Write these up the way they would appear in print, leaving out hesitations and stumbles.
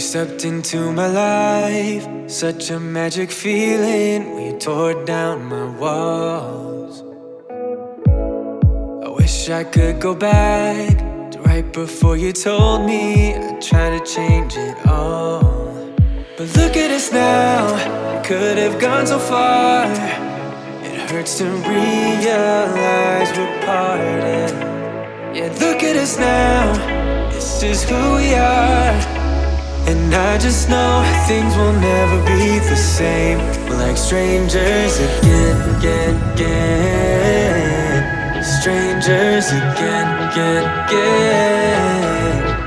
stepped into my life, such a magic feeling when you tore down my walls. I wish I could go back to right before you told me I'd try to change it all. But look at us now, we could have gone so far. It hurts to realize we're parted. Yeah, look at us now, this is who we are. And I just know things will never be the same. We're like strangers again. Strangers again.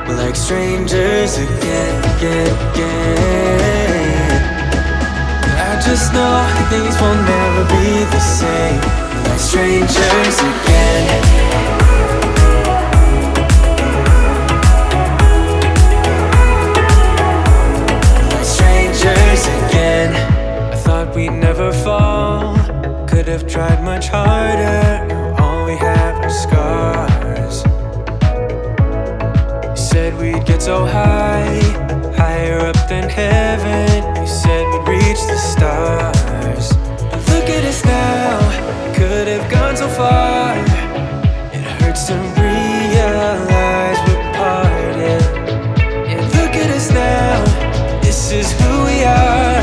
We're like strangers again. I just know things will never be the same. We're like strangers again. Again, I thought we'd never fall. Could have tried much harder. Now all we have are scars. You said we'd get so high, higher up than heaven. You said we'd reach the stars. But look at us now, could have gone so far. It hurts to realize we're parted. Yeah, look at us now, this is who we are.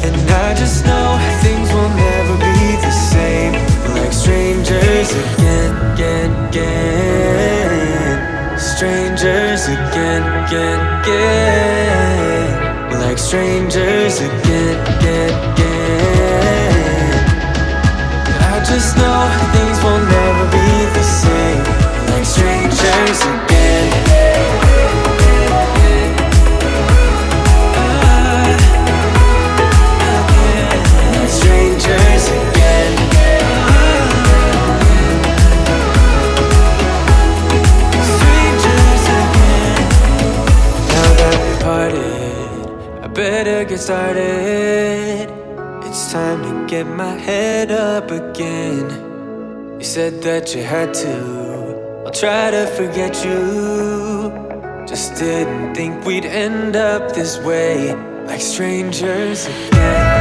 And I just know things will never be the same. We're like strangers again. Strangers again. We're like strangers again. I just know things will never be the same. We're like strangers again. Strangers again. Strangers again. Now that we parted, I better get started. It's time to get my head up again. You said that you had to, I'll try to forget you. Just didn't think we'd end up this way, like strangers again.